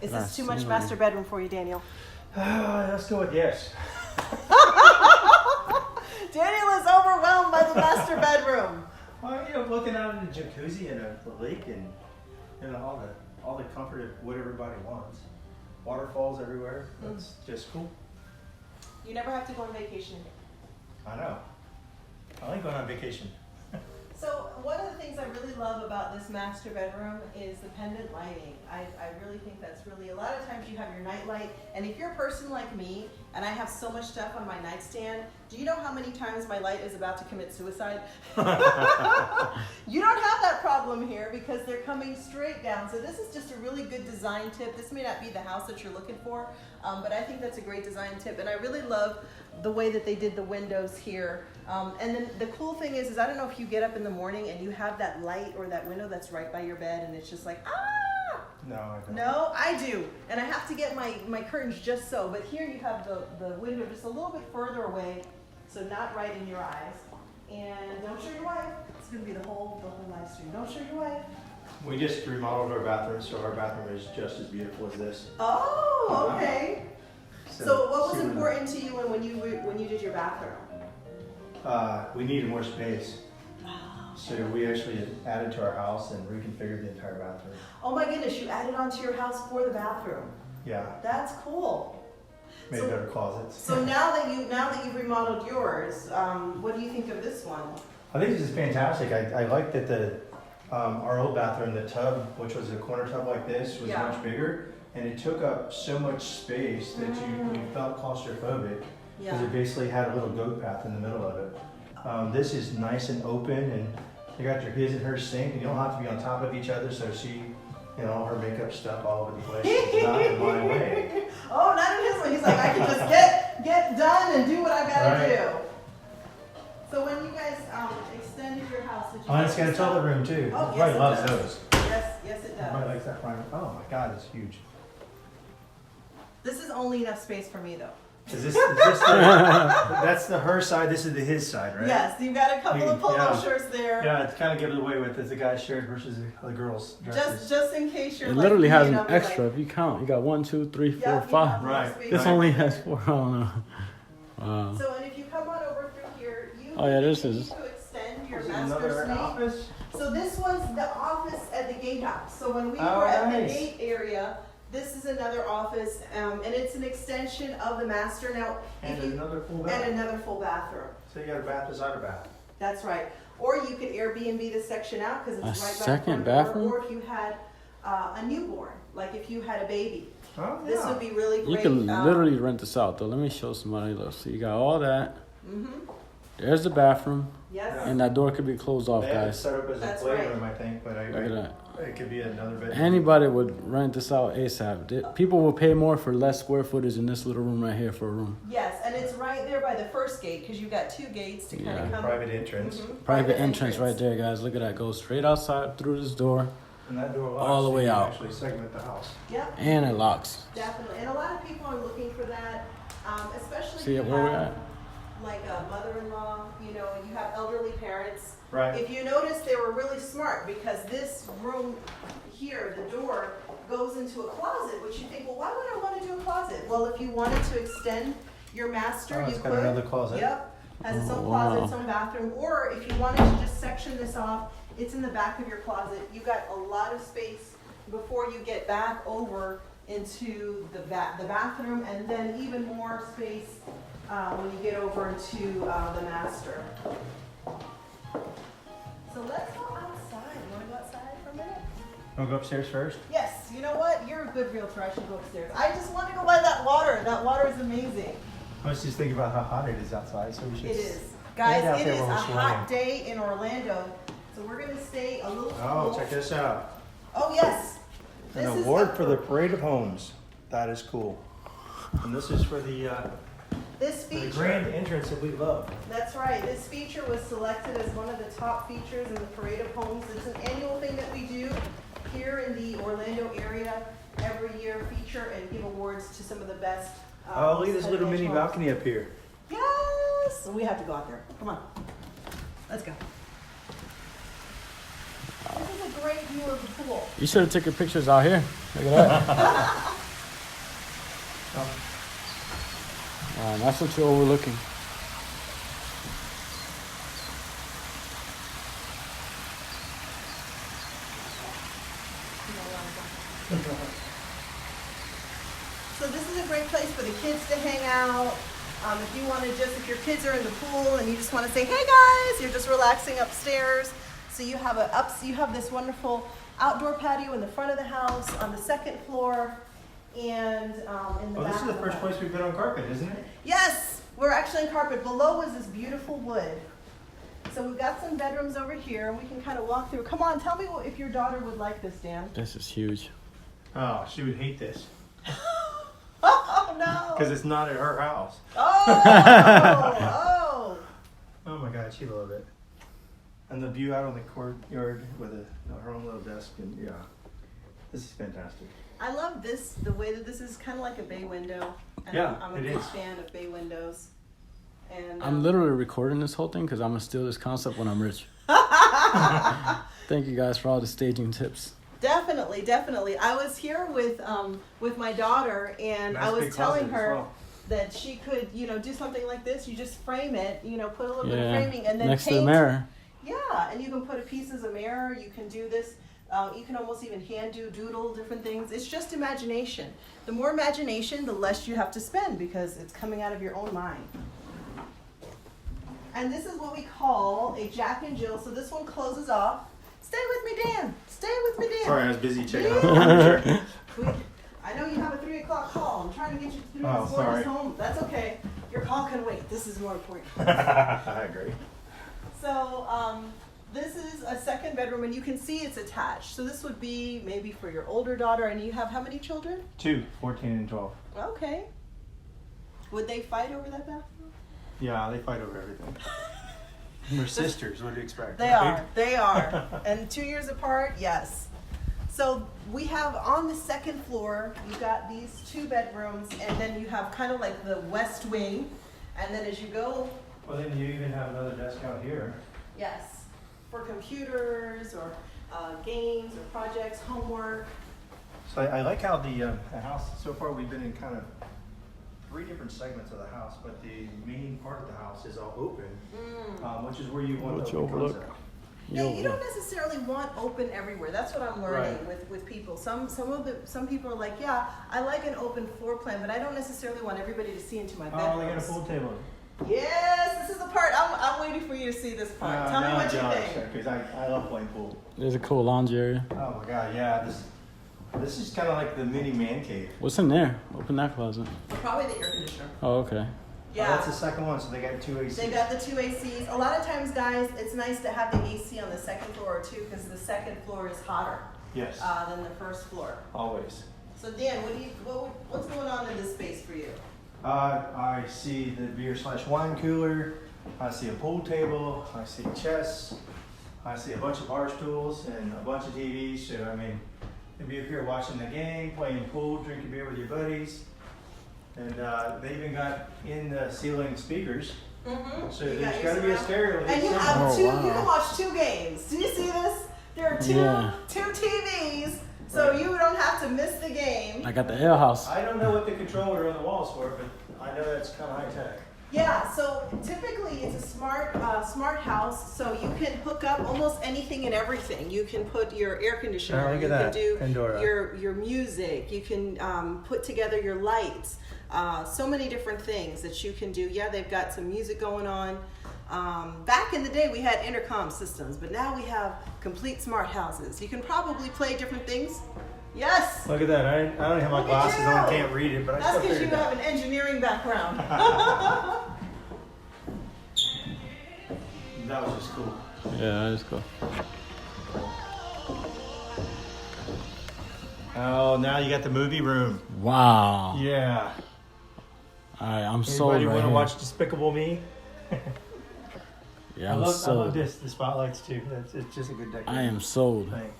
Is Nice this too much scenery. master bedroom for you, Daniel? Let's go with yes. Daniel is overwhelmed by the master bedroom. Well, you know, looking out in the jacuzzi and the lake and you know all the comfort of what everybody wants. Waterfalls everywhere. That's just cool. You never have to go on vacation. I know. I like going on vacation. So one of the things I really love about this master bedroom is the pendant lighting. I really think that's really, a lot of times you have your night light, and if you're a person like me, and I have so much stuff on my nightstand, do you know how many times my light is about to commit suicide? You don't have that problem here because they're coming straight down. So this is just a really good design tip. This may not be the house that you're looking for, but I think that's a great design tip. And I really love the way that they did the windows here. And then the cool thing is I don't know if you get up in the morning and you have that light or that window that's right by your bed and it's just like, ah! No, I don't. No, I do. And I have to get my curtains just so. But here you have the window just a little bit further away, so not right in your eyes. And don't show your wife. It's going to be the whole live stream. Don't show your wife. We just remodeled our bathroom, so our bathroom is just as beautiful as this. Oh, okay. So what was see important to you when you did your bathroom? We needed more space. So we actually added to our house and reconfigured the entire bathroom. Oh my goodness, you added onto your house for the bathroom. Yeah, That's cool. made better closets. So now that you've remodeled yours, what do you think of this one? I think this is fantastic. I like that our old bathroom, the tub, which was a corner tub like this, was Yeah. much bigger, and it took up so much space that you felt claustrophobic because it basically had a little goat path in the middle of it. This is nice and open, and you got your his and her sink, and you don't have to be on top of each other, so she and all her makeup stuff all over the place. It's not in my way. Oh, not in his way. He's like, I can just get done and do what I've got to do. So when you guys extended your house, did you? Oh, it's got a toilet room too. Oh, yes, Everybody it loves does. those. Yes, it Everybody does. likes that front. Oh my God, it's huge. This is only enough space for me, though. Is this that's the her side, this is the his side, right? Yes, you've got a couple of polo Yeah. shirts there. Yeah, it's kind of gives away with the guy's shirt versus the girl's dresses. Just in case you're It like literally me has and an I'm extra. like, If you count, you got 1, 2, 3, 4, yeah, you have 5. more Right. space This right only there. has 4. I don't know. Wow. So, and if you come on over through here, you Oh, yeah, this need is- to extend your Is it master another suite. office? So this was the office at the gatehouse. So when we Oh, were at the nice. gate area, this is another office, and it's an extension of the master. Now, And if you another full and bath. another full bathroom. So you got a bath beside a bath. That's right. Or you could Airbnb this section out because it's A right by the second front door. bathroom? Or if you had a newborn, like if you had a baby, Oh, this would be really You great. can literally rent this out though. Let me show somebody. Look, so you got all that. There's the bathroom, Yes. and that door could be closed off, They have it guys. set up as a That's playroom, I think, but Look at that. it could be another bedroom. Anybody would rent this out ASAP. People will pay more for less square footage in this little room right here for a room. Yes, and it's right there by the first gate because you've got 2 gates to kind of Yeah. come. Private entrance. Private entrance right there, guys. Look at that. Goes straight outside through this door, And that door locks. All the so way you can out. actually segment the house. Yep, and it locks. definitely. And a lot of people are looking for that, especially See if you where we're have at? like a mother-in-law, you know, and you have elderly parents. Right. If you notice, they were really smart because this room here, the door, goes into a closet, which you think, well, why would I want to do a closet? Well, if you wanted to extend your master, Oh, you it's could. got another closet. Yep, has its Oh, own closet, wow. its own bathroom, or if you wanted to just section this off, it's in the back of your closet. You got a lot of space before you get back over into the bathroom, and then even more space when you get over into the master. So let's go outside. You want to go outside for a minute? Want to go upstairs first? Yes. You know what? You're a good realtor. I should go upstairs. I just want to go by that water. That water is amazing. I was just thinking about how hot it is outside, so we should. It is. Get out Guys, it there is a when we're hot sweating. day in Orlando, so we're going to stay a little Oh, cool. check this out. Oh, yes. An This is award for the Parade of Homes. That is cool. And this is for the This for the feature. grand entrance that we love. That's right. This feature was selected as one of the top features in the Parade of Homes. It's an annual thing that we do here in the Orlando area every year, feature and give awards to some of the best. Oh, look at this little mini homes. balcony up here. Yes! We have to go out there. Come on. Let's go. This is a great view of the pool. You should have taken pictures out here. Look at that. That's what you're overlooking. So this is a great place for the kids to hang out. If you want to if your kids are in the pool and you just want to say, hey guys, you're just relaxing upstairs. So you have this wonderful outdoor patio in the front of the house, on the second floor, and in the Oh, back. this is the of first house. place we've been on carpet, isn't it? Yes, we're actually in carpet. Below is this beautiful wood. So we've got some bedrooms over here. We can kind of walk through. Come on, tell me if your daughter would like this, Dan. This is huge. Oh, she would hate this Oh no! because it's not at her house. Oh! Oh my God, she loved it. And the view out on the courtyard with her own little desk, and yeah, this is fantastic. I love this, the way that this is kind of like a bay window. And Yeah, I'm a it big is. fan of bay windows. And I'm literally recording this whole thing because I'm going to steal this concept when I'm rich. Thank you guys for all the staging tips. Definitely, definitely. I was here with my daughter, and Nice I was big telling closet as her well. that she could, do something like this. You just frame it, put a little bit of Yeah. framing, and then Next paint. to the mirror. Yeah, and you can put pieces of mirror. You can do this. You can almost even doodle different things. It's just imagination. The more imagination, the less you have to spend because it's coming out of your own mind. And this is what we call a Jack and Jill. So this one closes off. Stay with me, Dan. Stay with me, Dan. Sorry, I was busy checking out Yeah. the furniture. I know you have a 3 o'clock call. I'm trying to get you through Oh, this sorry. gorgeous home. That's okay. Your call can wait. This is more important. I agree. So, this is a second bedroom, and you can see it's attached. So this would be maybe for your older daughter, and you have how many children? 2, 14 and 12. Okay. Would they fight over that bathroom? Yeah, they fight over everything. They're sisters, what do you expect? They right? they are. And 2 years apart, yes. So we have on the second floor, you've got these 2 bedrooms, and then you have kind of like the west wing. And then as you go, Well, then you even have another desk out here. yes, for computers or games or projects, homework. So I like how the house, so far we've been in kind of 3 different segments of the house, but the main part of the house is all open, which is where you want Which the open overlook. concept. Yeah, you don't necessarily want open everywhere. That's what I'm learning Right. with people. Some people are like, yeah, I like an open floor plan, but I don't necessarily want everybody to see into my bedroom. Oh, they got a pool table. Yes, this is the part. I'm waiting for you to see this part. Tell me what you think. Because I love playing pool. There's a cool lounge area. Oh my god, yeah. This is kind of like the mini man cave. What's in there? Open that closet. Probably the air conditioner. Oh, okay. Oh, that's the second one, so they got 2 ACs. They got the 2 ACs. A lot of times, guys, it's nice to have the AC on the second floor too, because the second floor is hotter Yes, than the first floor. always. So Dan, what's going on in this space for you? I see the beer/wine cooler. I see a pool table. I see chess. I see a bunch of bar stools and a bunch of TVs. So I mean, you'll be up here watching the game, playing pool, drinking beer with your buddies. And they even got in the ceiling speakers. Mm-hmm. So there's got to be a stereo. And you somewhere. have Oh, 2. wow. You can watch 2 games. Do you see this? There are two Yeah. 2 TVs, so Right. you don't have to miss the game. I got the ale house. I don't know what the controller on the walls for, but I know that's kind of high tech. Yeah, so typically it's a smart house, so you can hook up almost anything and everything. You can put your air conditioner, Oh, look at you that, can do Pandora. your music, you can put together your lights, so many different things that you can do. Yeah, they've got some music going on. Back in the day we had intercom systems, but now we have complete smart houses. You can probably play different things. Yes! Look at that. I don't have my Look at glasses on, you. can't read it, but I That's still because you figured it out. have an engineering background. That was just cool. Yeah, that is cool. Oh, now you got the movie room. Wow. Yeah. All right, I'm sold Anybody right want to here. watch Despicable Me? Yeah, I I'm love sold. this. The spotlights too. It's just a good decoration. I am sold. thing.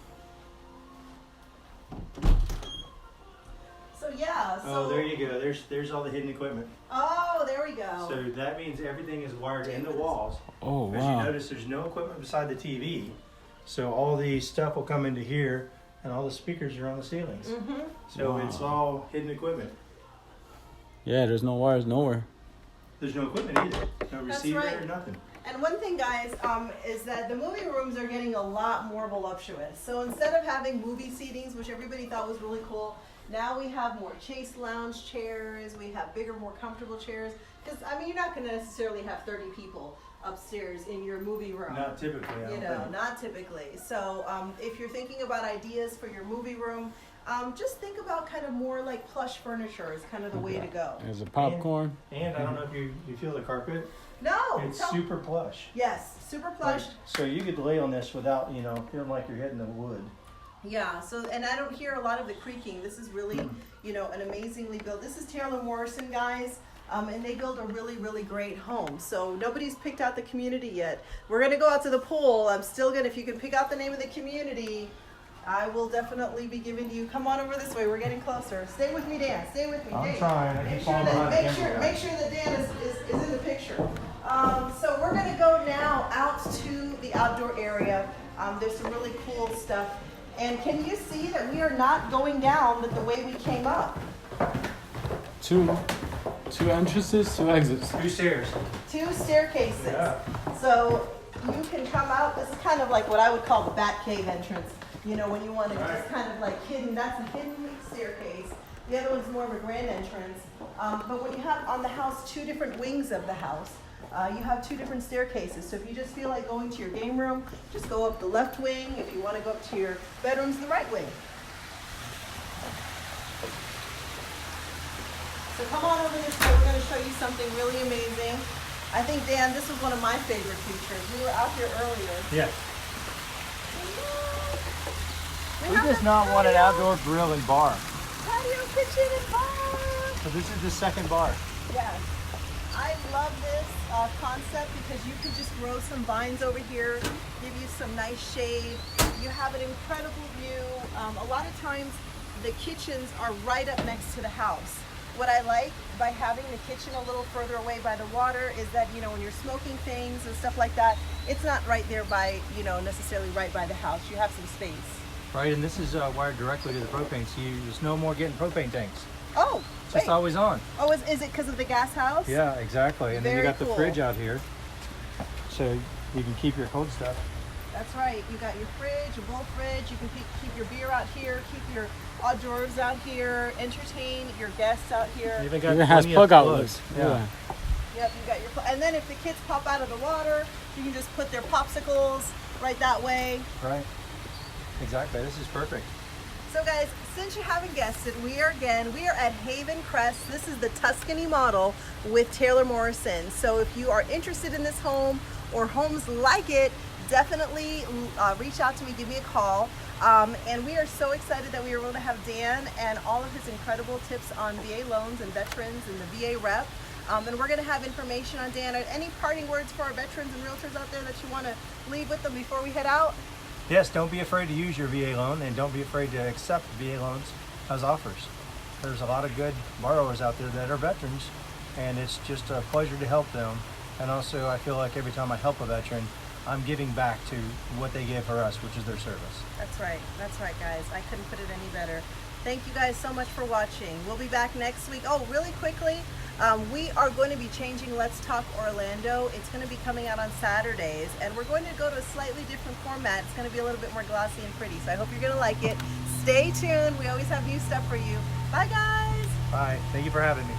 So yeah, Oh, there you go. There's all the hidden equipment. Oh, there we go. So that means everything is wired in the walls. Oh, As you wow. notice, there's no equipment beside the TV. So all the stuff will come into here, and all the speakers are on the ceilings. Mm-hmm. So Wow. it's all hidden equipment. Yeah, there's no wires nowhere. There's no equipment either. No That's receiver right. or nothing. And one thing, guys, is that the movie rooms are getting a lot more voluptuous. So instead of having movie seatings, which everybody thought was really cool, now we have more chase lounge chairs. We have bigger, more comfortable chairs. Because I mean, you're not going to necessarily have 30 people upstairs in your movie room. Not typically, I You don't know, think. not typically. So if you're thinking about ideas for your movie room, just think about kind of more like plush furniture is kind of the way to go. There's a popcorn. And I don't know if you feel the carpet. No, It's tell- super plush. yes, super plush. So you could lay on this without, feeling like you're hitting the wood. Yeah. So, and I don't hear a lot of the creaking. This is really, an amazingly built. This is Taylor Morrison, guys. And they build a really, really great home. So nobody's picked out the community yet. We're gonna go out to the pool. I'm still gonna, if you can pick out the name of the community, I will definitely be giving you, come on over this way, we're getting closer. Stay with me, Dan, stay with me. I'm Hey, trying. I Make keep sure falling that, behind the camera guy. make sure that Dan is in the picture. So we're gonna go now out to the outdoor area. There's some really cool stuff. And can you see that we are not going down the way we came up? Two entrances, 2 exits. 2 stairs. 2 staircases. Yeah. So you can come out, this is kind of like what I would call the bat cave entrance. When you want to Right. just kind of like hidden, that's a hidden staircase. The other one's more of a grand entrance. But when you have on the house 2 different wings of the house, you have 2 different staircases. So if you just feel like going to your game room, just go up the left wing. If you want to go up to your bedrooms, the right wing. So come on over this way. We're going to show you something really amazing. I think, Dan, this was one of my favorite features. We were out here earlier. Yeah. We just not want an outdoor grill and bar. Patio, kitchen, and bar. So this is the second bar. Yes. I love this concept because you can just grow some vines over here, give you some nice shade. You have an incredible view. A lot of times the kitchens are right up next to the house. What I like by having the kitchen a little further away by the water is that, you know, when you're smoking things and stuff like that, it's not right there by, you know, necessarily right by the house. You have some space. Right, and this is wired directly to the propane, so there's no more getting propane tanks. Oh, It's just always on. Oh, is it because of the gas house? Yeah, exactly. And then you Very got the cool. fridge out here, so you can keep your cold stuff. That's right. You got your fridge, a bowl fridge. You can keep your beer out here, keep your hors d'oeuvres out here, entertain your guests out here. You even got It has plenty of plug plugs. outlets. Yeah. Yep, you got your. And then if the kids pop out of the water, you can just put their popsicles right that way. Right. Exactly. This is perfect. So guys, since you haven't guessed it, we are at Havencrest. This is the Tuscany model with Taylor Morrison. So if you are interested in this home or homes like it, definitely reach out to me, give me a call. And we are so excited that we were able to have Dan and all of his incredible tips on VA loans and veterans and the VA rep. And we're going to have information on Dan. Any parting words for our veterans and realtors out there that you want to leave with them before we head out? Yes, don't be afraid to use your VA loan, and don't be afraid to accept VA loans as offers. There's a lot of good borrowers out there that are veterans, and it's just a pleasure to help them. And also, I feel like every time I help a veteran, I'm giving back to what they gave for us, which is their service. That's right, guys. I couldn't put it any better. Thank you guys so much for watching. We'll be back next week. Oh, really quickly, we are going to be changing Let's Talk Orlando. It's going to be coming out on Saturdays, and we're going to go to a slightly different format. It's going to be a little bit more glossy and pretty, so I hope you're going to like it. Stay tuned. We always have new stuff for you. Bye, guys. Bye. Thank you for having me.